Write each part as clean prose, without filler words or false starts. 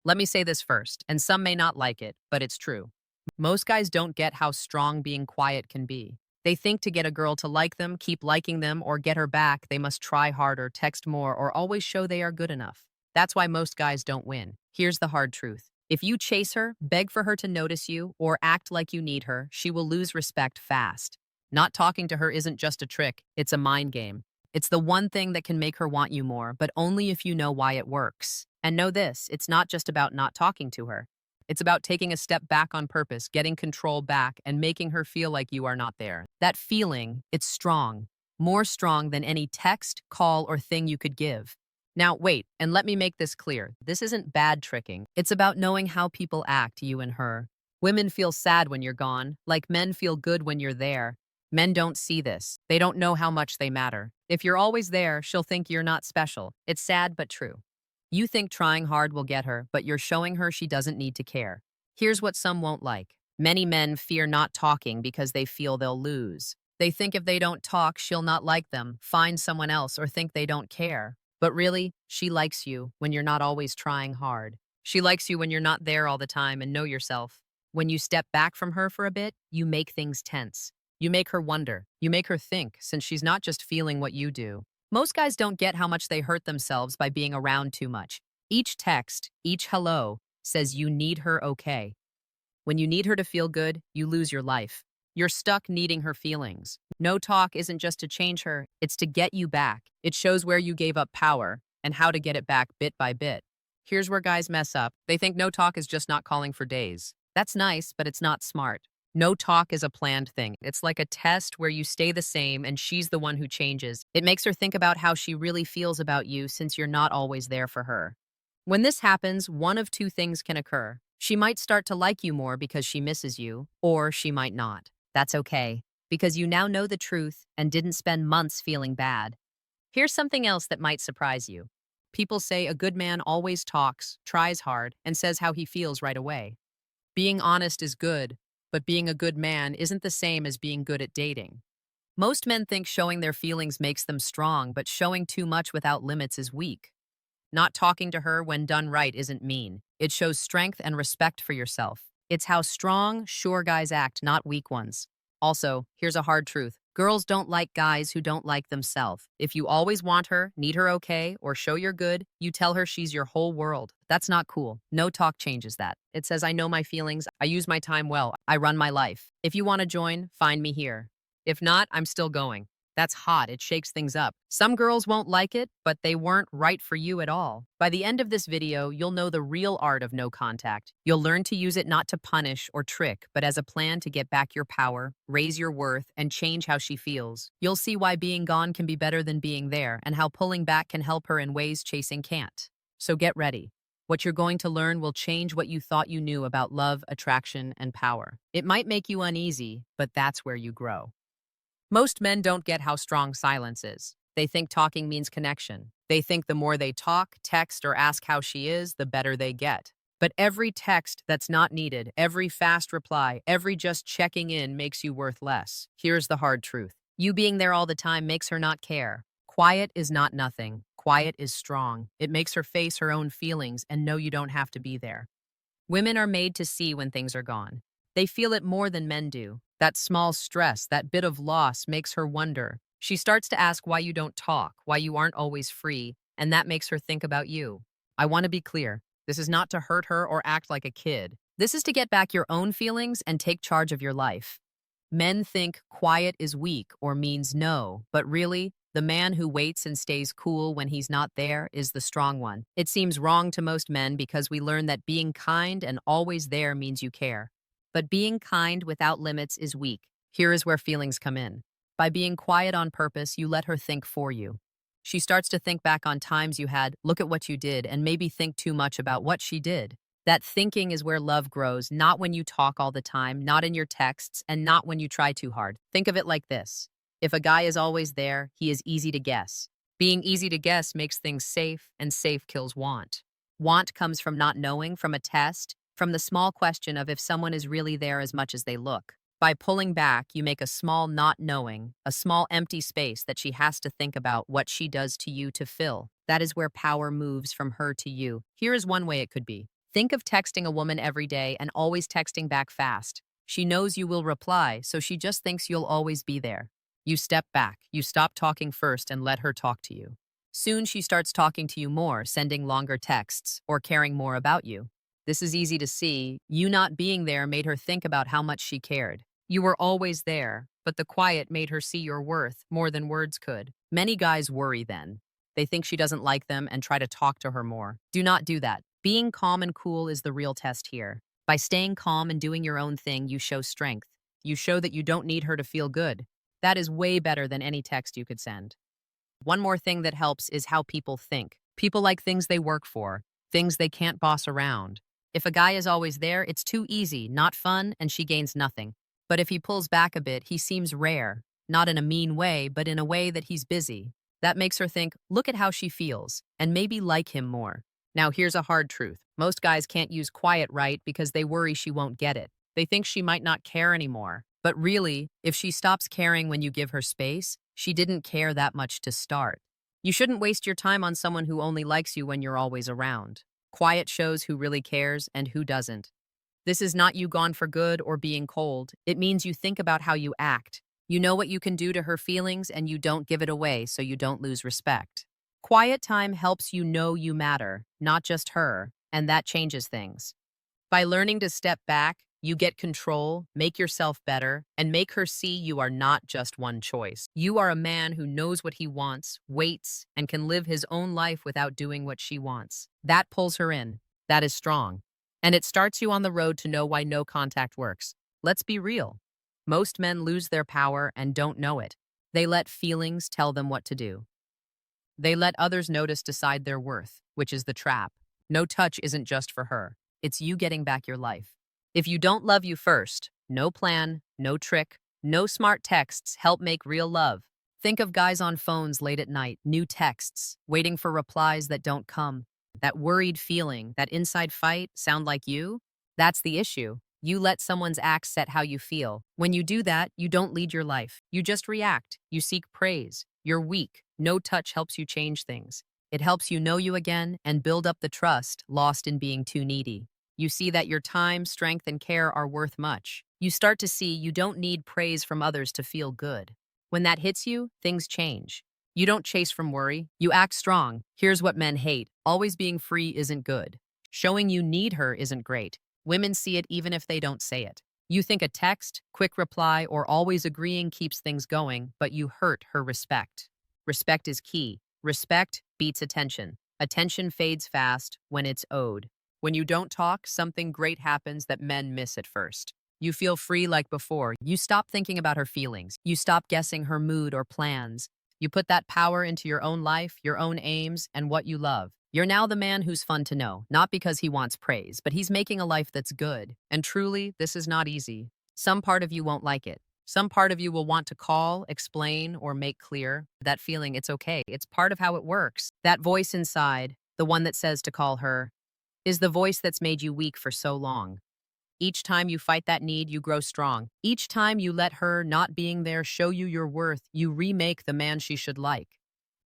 Let me say this first, and some may not like it, but it's true. Most guys don't get how strong being quiet can be. They think to get a girl to like them, keep liking them, or get her back, they must try harder, text more, or always show they are good enough. That's why most guys don't win. Here's the hard truth. If you chase her, beg for her to notice you, or act like you need her, she will lose respect fast. Not talking to her isn't just a trick, it's a mind game. It's the one thing that can make her want you more, but only if you know why it works. And know this, it's not just about not talking to her. It's about taking a step back on purpose, getting control back, and making her feel like you are not there. That feeling, it's strong. More strong than any text, call, or thing you could give. Now, wait, and let me make this clear. This isn't bad tricking. It's about knowing how people act, you and her. Women feel sad when you're gone, like men feel good when you're there. Men don't see this. They don't know how much they matter. If you're always there, she'll think you're not special. It's sad but true. You think trying hard will get her, but you're showing her she doesn't need to care. Here's what some won't like. Many men fear not talking because they feel they'll lose. They think if they don't talk, she'll not like them, find someone else, or think they don't care. But really, she likes you when you're not always trying hard. She likes you when you're not there all the time and know yourself. When you step back from her for a bit, you make things tense. You make her wonder. You make her think, since she's not just feeling what you do. Most guys don't get how much they hurt themselves by being around too much. Each text, each hello, says you need her okay. When you need her to feel good, you lose your life. You're stuck needing her feelings. No talk isn't just to change her, it's to get you back. It shows where you gave up power and how to get it back bit by bit. Here's where guys mess up. They think no talk is just not calling for days. That's nice, but it's not smart. No talk is a planned thing. It's like a test where you stay the same and she's the one who changes. It makes her think about how she really feels about you since you're not always there for her. When this happens, one of two things can occur. She might start to like you more because she misses you, or she might not. That's okay, because you now know the truth and didn't spend months feeling bad. Here's something else that might surprise you. People say a good man always talks, tries hard, and says how he feels right away. Being honest is good, but being a good man isn't the same as being good at dating. Most men think showing their feelings makes them strong, but showing too much without limits is weak. Not talking to her when done right isn't mean. It shows strength and respect for yourself. It's how strong, sure guys act, not weak ones. Also, here's a hard truth. Girls don't like guys who don't like themselves. If you always want her, need her okay, or show you're good, you tell her she's your whole world. That's not cool. No talk changes that. It says, I know my feelings, I use my time well, I run my life. If you want to join, find me here. If not, I'm still going. That's hot. It shakes things up. Some girls won't like it, but they weren't right for you at all. By the end of this video, you'll know the real art of no contact. You'll learn to use it not to punish or trick, but as a plan to get back your power, raise your worth, and change how she feels. You'll see why being gone can be better than being there, and how pulling back can help her in ways chasing can't. So get ready. What you're going to learn will change what you thought you knew about love, attraction, and power. It might make you uneasy, but that's where you grow. Most men don't get how strong silence is. They think talking means connection. They think the more they talk, text, or ask how she is, the better they get. But every text that's not needed, every fast reply, every just checking in makes you worth less. Here's the hard truth. You being there all the time makes her not care. Quiet is not nothing. Quiet is strong. It makes her face her own feelings and know you don't have to be there. Women are made to see when things are gone. They feel it more than men do. That small stress, that bit of loss makes her wonder. She starts to ask why you don't talk, why you aren't always free, and that makes her think about you. I want to be clear. This is not to hurt her or act like a kid. This is to get back your own feelings and take charge of your life. Men think quiet is weak or means no, but really, the man who waits and stays cool when he's not there is the strong one. It seems wrong to most men because we learn that being kind and always there means you care. But being kind without limits is weak. Here is where feelings come in. By being quiet on purpose, you let her think for you. She starts to think back on times you had, look at what you did, and maybe think too much about what she did. That thinking is where love grows, not when you talk all the time, not in your texts, and not when you try too hard. Think of it like this. If a guy is always there, he is easy to guess. Being easy to guess makes things safe, and safe kills want. Want comes from not knowing, from a test, from the small question of if someone is really there as much as they look. By pulling back, you make a small not knowing, a small empty space that she has to think about what she does to you to fill. That is where power moves from her to you. Here is one way it could be. Think of texting a woman every day and always texting back fast. She knows you will reply, so she just thinks you'll always be there. You step back, you stop talking first and let her talk to you. Soon she starts talking to you more, sending longer texts, or caring more about you. This is easy to see. You not being there made her think about how much she cared. You were always there, but the quiet made her see your worth more than words could. Many guys worry then. They think she doesn't like them and try to talk to her more. Do not do that. Being calm and cool is the real test here. By staying calm and doing your own thing, you show strength. You show that you don't need her to feel good. That is way better than any text you could send. One more thing that helps is how people think. People like things they work for, things they can't boss around. If a guy is always there, it's too easy, not fun, and she gains nothing. But if he pulls back a bit, he seems rare, not in a mean way, but in a way that he's busy. That makes her think, look at how she feels, and maybe like him more. Now, here's a hard truth. Most guys can't use quiet right because they worry she won't get it. They think she might not care anymore. But really, if she stops caring when you give her space, she didn't care that much to start. You shouldn't waste your time on someone who only likes you when you're always around. Quiet shows who really cares and who doesn't. This is not you gone for good or being cold. It means you think about how you act. You know what you can do to her feelings and you don't give it away so you don't lose respect. Quiet time helps you know you matter, not just her, and that changes things. By learning to step back, you get control, make yourself better, and make her see you are not just one choice. You are a man who knows what he wants, waits, and can live his own life without doing what she wants. That pulls her in. That is strong. And it starts you on the road to know why no contact works. Let's be real. Most men lose their power and don't know it. They let feelings tell them what to do. They let others notice decide their worth, which is the trap. No touch isn't just for her. It's you getting back your life. If you don't love you first, no plan, no trick, no smart texts help make real love. Think of guys on phones late at night, new texts, waiting for replies that don't come. That worried feeling, that inside fight, sound like you? That's the issue. You let someone's acts set how you feel. When you do that, you don't lead your life. You just react. You seek praise. You're weak. No touch helps you change things. It helps you know you again and build up the trust lost in being too needy. You see that your time, strength, and care are worth much. You start to see you don't need praise from others to feel good. When that hits you, things change. You don't chase from worry. You act strong. Here's what men hate. Always being free isn't good. Showing you need her isn't great. Women see it even if they don't say it. You think a text, quick reply, or always agreeing keeps things going, but you hurt her respect. Respect is key. Respect beats attention. Attention fades fast when it's owed. When you don't talk, something great happens that men miss at first. You feel free like before. You stop thinking about her feelings. You stop guessing her mood or plans. You put that power into your own life, your own aims, and what you love. You're now the man who's fun to know, not because he wants praise, but he's making a life that's good. And truly, this is not easy. Some part of you won't like it. Some part of you will want to call, explain, or make clear that feeling it's okay. It's part of how it works. That voice inside, the one that says to call her, is the voice that's made you weak for so long. Each time you fight that need, you grow strong. Each time you let her not being there show you your worth, you remake the man she should like.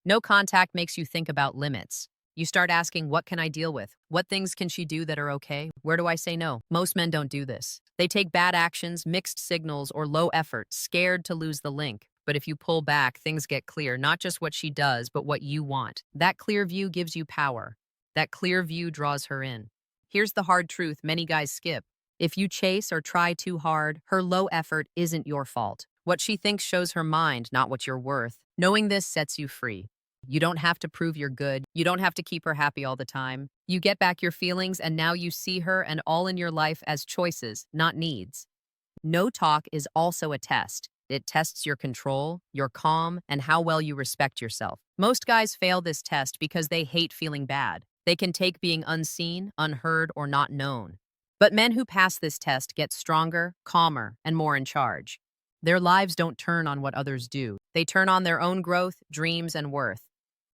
No contact makes you think about limits. You start asking, what can I deal with? What things can she do that are okay? Where do I say no? Most men don't do this. They take bad actions, mixed signals, or low effort, scared to lose the link. But if you pull back, things get clear, not just what she does, but what you want. That clear view gives you power. That clear view draws her in. Here's the hard truth many guys skip. If you chase or try too hard, her low effort isn't your fault. What she thinks shows her mind, not what you're worth. Knowing this sets you free. You don't have to prove you're good. You don't have to keep her happy all the time. You get back your feelings and now you see her and all in your life as choices, not needs. No talk is also a test. It tests your control, your calm, and how well you respect yourself. Most guys fail this test because they hate feeling bad. They can take being unseen, unheard, or not known. But men who pass this test get stronger, calmer, and more in charge. Their lives don't turn on what others do. They turn on their own growth, dreams, and worth.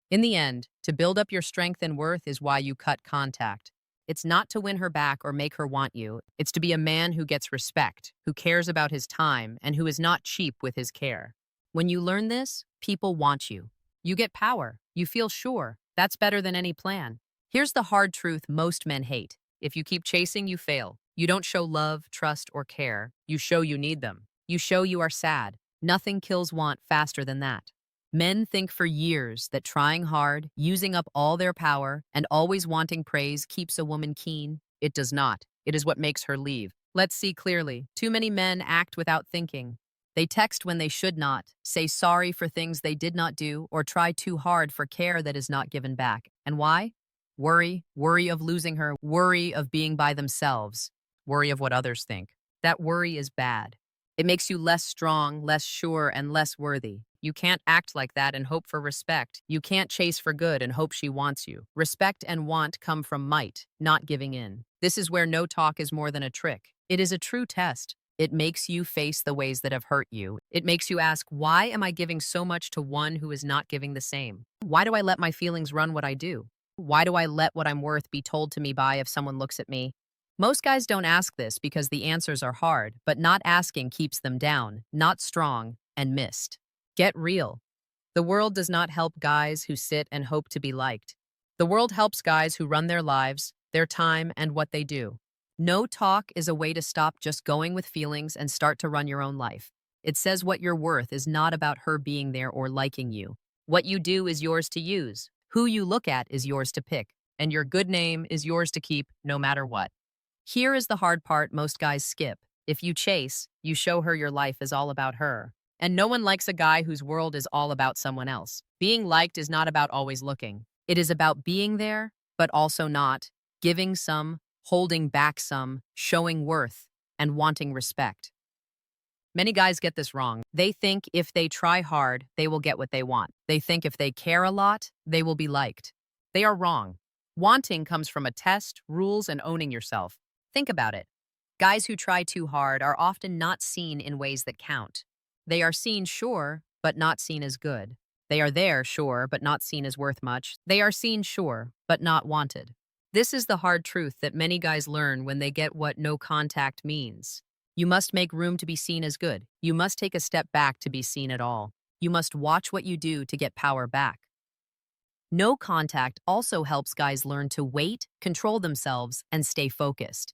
In the end, to build up your strength and worth is why you cut contact. It's not to win her back or make her want you. It's to be a man who gets respect, who cares about his time, and who is not cheap with his care. When you learn this, people want you. You get power. You feel sure. That's better than any plan. Here's the hard truth most men hate. If you keep chasing, you fail. You don't show love, trust, or care. You show you need them. You show you are sad. Nothing kills want faster than that. Men think for years that trying hard, using up all their power, and always wanting praise keeps a woman keen. It does not. It is what makes her leave. Let's see clearly. Too many men act without thinking. They text when they should not, say sorry for things they did not do, or try too hard for care that is not given back. And why? Worry of losing her, worry of being by themselves, worry of what others think. That worry is bad. It makes you less strong, less sure, and less worthy. You can't act like that and hope for respect. You can't chase for good and hope she wants you. Respect and want come from might, not giving in. This is where no talk is more than a trick. It is a true test. It makes you face the ways that have hurt you. It makes you ask, why am I giving so much to one who is not giving the same? Why do I let my feelings run what I do? Why do I let what I'm worth be told to me by if someone looks at me? Most guys don't ask this because the answers are hard, but not asking keeps them down, not strong, and missed. Get real. The world does not help guys who sit and hope to be liked. The world helps guys who run their lives, their time, and what they do. No talk is a way to stop just going with feelings and start to run your own life. It says what you're worth is not about her being there or liking you. What you do is yours to use. Who you look at is yours to pick. And your good name is yours to keep no matter what. Here is the hard part most guys skip. If you chase, you show her your life is all about her. And no one likes a guy whose world is all about someone else. Being liked is not about always looking. It is about being there, but also not, giving some, holding back some, showing worth, and wanting respect. Many guys get this wrong. They think if they try hard, they will get what they want. They think if they care a lot, they will be liked. They are wrong. Wanting comes from a test, rules, and owning yourself. Think about it. Guys who try too hard are often not seen in ways that count. They are seen, sure, but not seen as good. They are there, sure, but not seen as worth much. They are seen, sure, but not wanted. This is the hard truth that many guys learn when they get what no contact means. You must make room to be seen as good. You must take a step back to be seen at all. You must watch what you do to get power back. No contact also helps guys learn to wait, control themselves, and stay focused.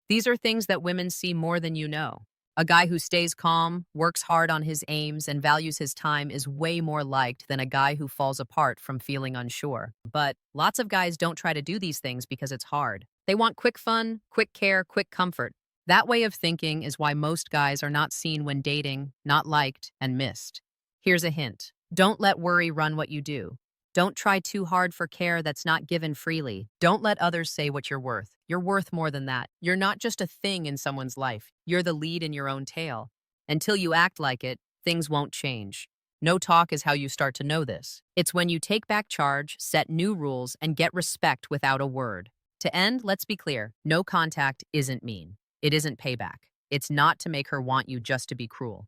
These are things that women see more than you know. A guy who stays calm, works hard on his aims, and values his time is way more liked than a guy who falls apart from feeling unsure. But lots of guys don't try to do these things because it's hard. They want quick fun, quick care, quick comfort. That way of thinking is why most guys are not seen when dating, not liked, and missed. Here's a hint. Don't let worry run what you do. Don't try too hard for care that's not given freely. Don't let others say what you're worth. You're worth more than that. You're not just a thing in someone's life. You're the lead in your own tale. Until you act like it, things won't change. No talk is how you start to know this. It's when you take back charge, set new rules, and get respect without a word. To end, let's be clear. No contact isn't mean. It isn't payback. It's not to make her want you just to be cruel.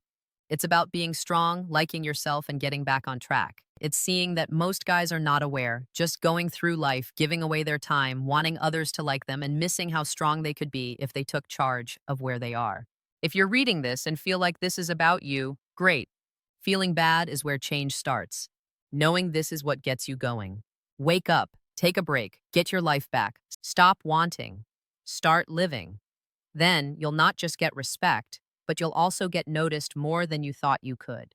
It's about being strong, liking yourself, and getting back on track. It's seeing that most guys are not aware, just going through life, giving away their time, wanting others to like them, and missing how strong they could be if they took charge of where they are. If you're reading this and feel like this is about you, great. Feeling bad is where change starts. Knowing this is what gets you going. Wake up, take a break, get your life back. Stop wanting. Start living. Then you'll not just get respect, but you'll also get noticed more than you thought you could.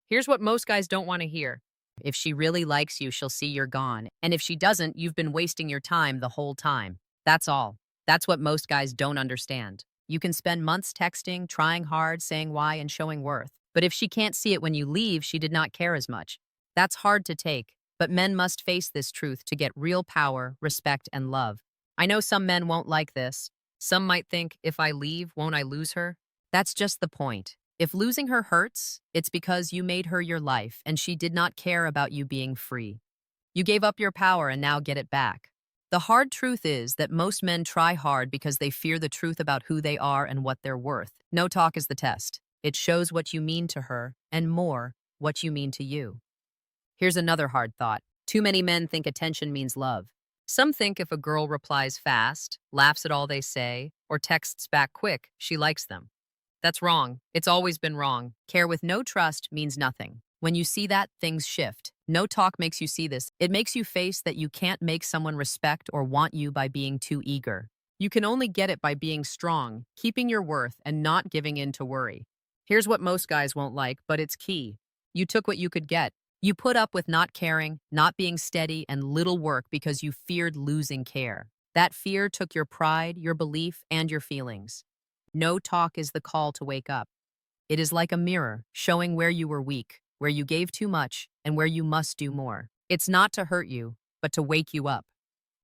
Here's what most guys don't want to hear. If she really likes you, she'll see you're gone. And if she doesn't, you've been wasting your time the whole time. That's all. That's what most guys don't understand. You can spend months texting, trying hard, saying why, and showing worth. But if she can't see it when you leave, she did not care as much. That's hard to take, but men must face this truth to get real power, respect, and love. I know some men won't like this. Some might think, if I leave, won't I lose her? That's just the point. If losing her hurts, it's because you made her your life and she did not care about you being free. You gave up your power and now get it back. The hard truth is that most men try hard because they fear the truth about who they are and what they're worth. No talk is the test. It shows what you mean to her, and more, what you mean to you. Here's another hard thought. Too many men think attention means love. Some think if a girl replies fast, laughs at all they say, or texts back quick, she likes them. That's wrong. It's always been wrong. Care with no trust means nothing. When you see that, things shift. No talk makes you see this. It makes you face that you can't make someone respect or want you by being too eager. You can only get it by being strong, keeping your worth, and not giving in to worry. Here's what most guys won't like, but it's key. You took what you could get. You put up with not caring, not being steady, and little work because you feared losing care. That fear took your pride, your belief, and your feelings. No talk is the call to wake up. It is like a mirror, showing where you were weak, where you gave too much, and where you must do more. It's not to hurt you, but to wake you up.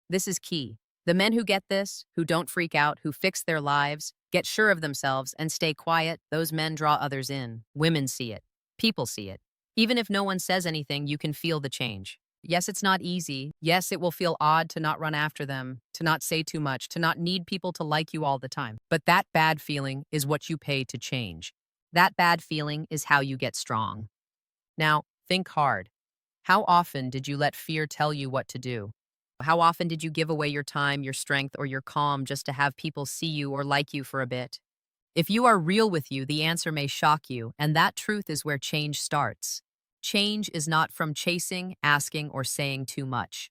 This is key. The men who get this, who don't freak out, who fix their lives, get sure of themselves, and stay quiet, those men draw others in. Women see it. People see it. Even if no one says anything, you can feel the change. Yes, it's not easy. Yes, it will feel odd to not run after them, to not say too much, to not need people to like you all the time. But that bad feeling is what you pay to change. That bad feeling is how you get strong. Now, think hard. How often did you let fear tell you what to do? How often did you give away your time, your strength, or your calm just to have people see you or like you for a bit? If you are real with you, the answer may shock you, and that truth is where change starts. Change is not from chasing, asking, or saying too much.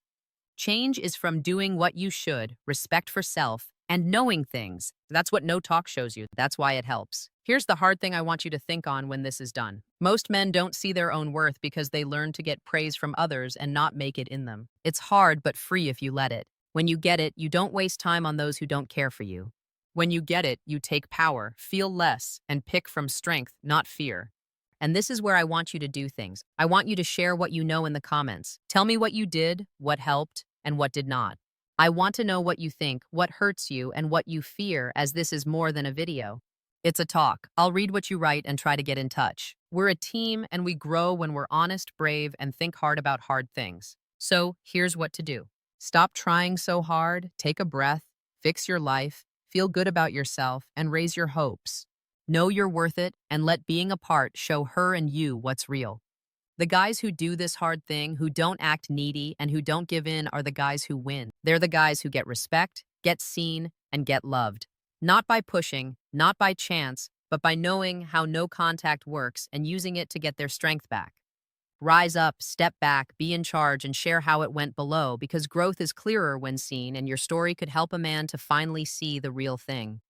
Change is from doing what you should, respect for self, and knowing things. That's what no talk shows you. That's why it helps. Here's the hard thing I want you to think on when this is done. Most men don't see their own worth because they learn to get praise from others and not make it in them. It's hard but free if you let it. When you get it, you don't waste time on those who don't care for you. When you get it, you take power, feel less, and pick from strength, not fear. And this is where I want you to do things. I want you to share what you know in the comments. Tell me what you did, what helped, and what did not. I want to know what you think, what hurts you, and what you fear, as this is more than a video. It's a talk. I'll read what you write and try to get in touch. We're a team, and we grow when we're honest, brave, and think hard about hard things. So here's what to do. Stop trying so hard, take a breath, fix your life, feel good about yourself, and raise your hopes. Know you're worth it, and let being apart show her and you what's real. The guys who do this hard thing, who don't act needy, and who don't give in are the guys who win. They're the guys who get respect, get seen, and get loved. Not by pushing, not by chance, but by knowing how no contact works and using it to get their strength back. Rise up, step back, be in charge, and share how it went below, because growth is clearer when seen, and your story could help a man to finally see the real thing.